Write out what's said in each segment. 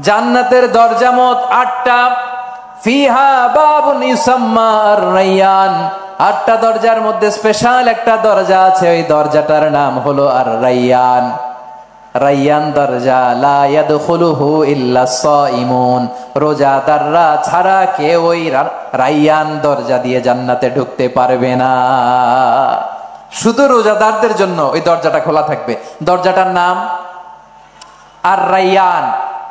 জান্নাতের দরজা মোট 8টা। ফিহা বাবুন ইউসাম্মা আর-রায়্যান। 8টা দরজার মধ্যে স্পেশাল একটা দরজা আছে, ওই দরজাটার নাম হলো আর-রায়্যান। রায়্যান দরজা, লা ইয়াদখুলুহু ইল্লা সাইমুন। রোজাদাররা ছাড়া কেউ ওই রায়্যান দরজা দিয়ে জান্নাতে ঢুকতে পারবে না। শুধু রোজাদারদের জন্য ওই দরজাটা খোলা থাকবে। দরজাটার নাম আর-রায়্যান।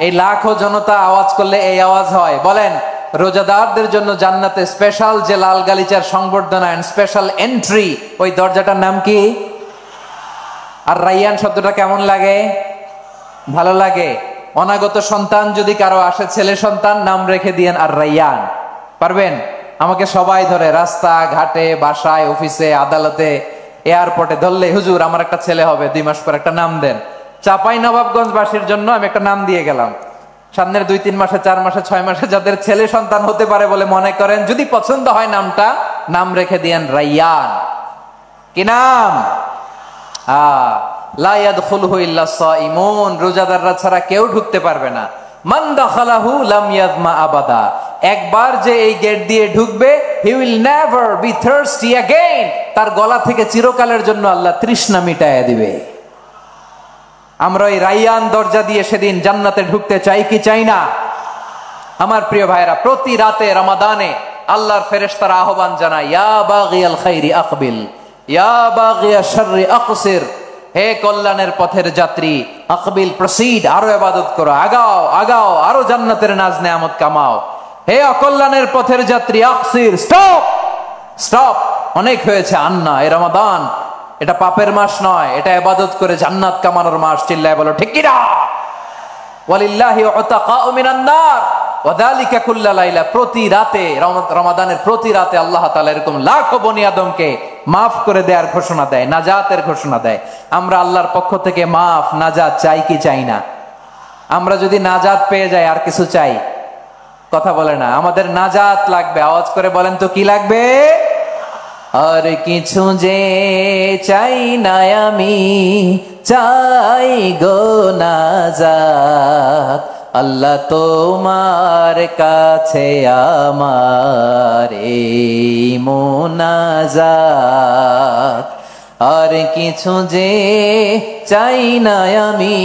এই লাখো জনতা আওয়াজ করলে এই আওয়াজ হয়, বলেন রোজাদারদের জন্য জান্নাতে স্পেশাল যে লাল গালিচার সংবর্ধনা এন্ড স্পেশাল এন্ট্রি, ওই দরজাটার নাম কি? আর-রায়্যান শব্দটা কেমন লাগে? ভালো লাগে। অনাগত সন্তান যদি কারো আসে, ছেলে সন্তান, নাম রেখে দিয়েন আর-রায়্যান। পারবেন? আমাকে সবাই ধরে রাস্তা ঘাটে, বাসায়, অফিসে, আদালতে, এয়ারপোর্টে ধরলে, হুজুর আমার একটা ছেলে হবে 2 মাস পর, একটা নাম দেন। চাঁপাইনবাবগঞ্জবাসীর জন্য আমি একটা নাম দিয়ে গেলাম। সামনের 2-3 মাসে, 4 মাসে, 6 মাসে যাদের ছেলে সন্তান হতে পারে বলে মনে করেন, যদি পছন্দ হয় নামটা, নাম রেখে দিয়েন রায়্যান। কি নাম? লা ইয়াদখুলুহু ইল্লা সাইমুন। রোজাদাররা ছাড়া কেউ ঢুকতে পারবে না। মান দাখালাহু লাম ইয়াযমা আবাদা। একবার যে এই গেট দিয়ে ঢুকবে, he will never be thirsty again. তার গলা থেকে চিরকালের জন্য আল্লাহ তৃষ্ণা মিটায়া দিবে। আমরা এই রায়্যান দরজা দিয়ে সেদিন জান্নাতে ঢুকতে চাই কি চাই না? আমার প্রিয় ভাইরা, প্রতি রাতে রমাদানে আল্লাহর ফেরেশতারা আহ্বান জানায়, ইয়া বাগিয়াল খাইরি আকবিল, ইয়া বাগিয়াশ শাররি আকসির। হে কল্যাণের পথের যাত্রী, আকবিল, প্রসিড, আরো ইবাদত করো, আগাও আগাও, আরো জান্নাতের নাজ নেয়ামত কামাও। হে অকল্যাণের পথের যাত্রী, আকসির, স্টপ স্টপ, অনেক হয়েছে। আন্না, এ রমাদান এটা পাপের মাস নয়, এটা ইবাদত করে জান্নাত কামানোর মাস। চিল্লায় বলো ঠিক কি না? ওয়ালিল্লাহি উতাকাউ মিনান নার ওয়া যালিকা কুল্লা লাইলা। প্রতি রাতে, রমাদানের প্রতি রাতে আল্লাহ তাআলা এরকম লাখো বনি আদমকে মাফ করে দেওয়ার ঘোষণা দেয়, নাজাতের ঘোষণা দেয়। আমরা আল্লাহর পক্ষ থেকে মাফ, নাজাত চাই কি চাই না? আমরা যদি নাজাত পেয়ে যাই আর কিছু চাই? কথা বলে না। আমাদের নাজাত লাগবে। আওয়াজ করে বলেন তো কি লাগবে? আর কিছু যে চাই না আমি, চাই গো নাজাত। আল্লাহ তোমার কাছে আমার এই মুনাজাত। আর কিছু যে চাই না আমি,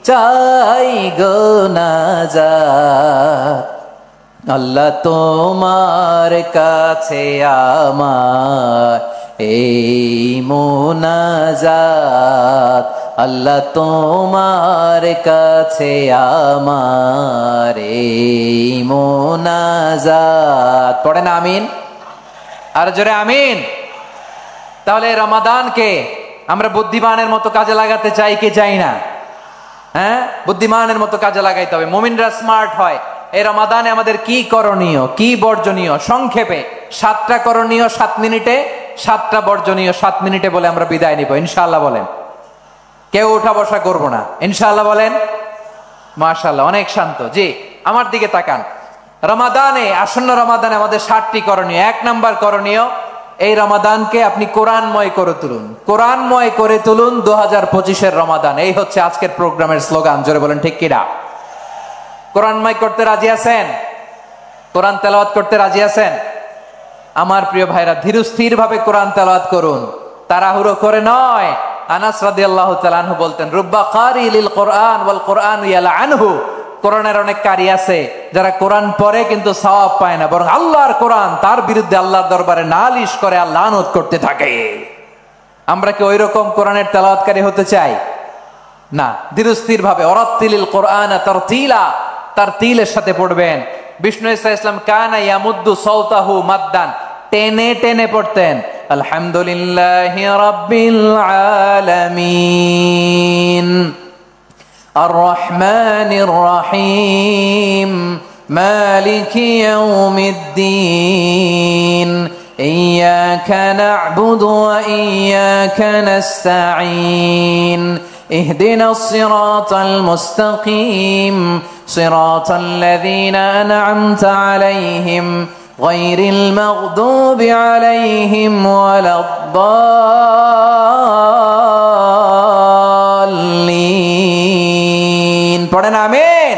চাই গো নাজাত। আল্লাহ তোমার কাছে আমার এই মুনাজাত। আল্লাহ তোমার কাছে আমার এই মুনাজাত। পড়েন আমিন, আর জোরে আমিন। তাহলে রমাদানকে আমরা বুদ্ধিমানের মতো কাজে লাগাতে চাই কি চাই না? হ্যাঁ, বুদ্ধিমানের মতো কাজে লাগাইতে হবে। মুমিনরা স্মার্ট হয়। এই রমাদানে আমাদের কি করণীয়, কি বর্জনীয়, সংক্ষেপে 7টা করণীয় 7 মিনিটে, 7টা বর্জনীয় 7 মিনিটে বলে আমরা বিদায় নিব ইনশাআল্লাহ। বলেন, কেউ উঠা বসা করবো না ইনশাআল্লাহ। বলেন মাশাআল্লাহ, অনেক শান্ত। জি, আমার দিকে তাকান। রমাদানে, আসন্ন রমাদানে আমাদের 7টি করণীয়। 1 নাম্বার করণীয়, এই রমাদানকে আপনি কোরআনময় করে তুলুন। কোরআনময় করে তুলুন 2025-এর রমাদান। এই হচ্ছে আজকের প্রোগ্রামের স্লোগান। জোরে বলেন ঠিক কিনা? কোরআনময় করতে রাজি আছেন? কোরআন তেলাওয়াত করতে রাজি আছেন? আমার প্রিয় ভাইরা, ধীরস্থির ভাবে কোরআন তেলাওয়াত করুন, তাড়াহুড়ো করে নয়। আনাস রাদিয়াল্লাহু তাআলা আনহু বলতেন, রুব্বা কারি লিল কোরআন ওয়াল কোরআন ইয়ালআনহু। কোরআনের অনেক কারি আছে যারা কোরআন পড়ে কিন্তু সওয়াব পায় না, বরং আল্লাহর কোরআন তার বিরুদ্ধে আল্লাহর দরবারে নালিশ করে আর লানত করতে থাকে। আমরা কি ওই রকম কোরআনের তেলাওয়াতকারী হতে চাই? না। ধীরস্থির ভাবে, ওয়ারাত্তিলিল কোরআনা তারতিলা, তারতিলের সাথে পড়বেন। বিষ্ণু ইসা ইসলাম কানা ইয়ামুদ্দু সাওতাহু মাদ্দান, টেনে টেনে পড়তেন। আলহামদুলিল্লাহি রাব্বিল আলামিন আর রহমানির রহিম মালিকি ইয়াউমিদ্দিন ইয়্যাকা না'বুদু ওয়া ইয়্যাকা নাস্তাঈন اهدنا الصراط المستقيم صراط الذين أنعمت عليهم غير المغضوب عليهم ولا الضالين পড়েন আমিন।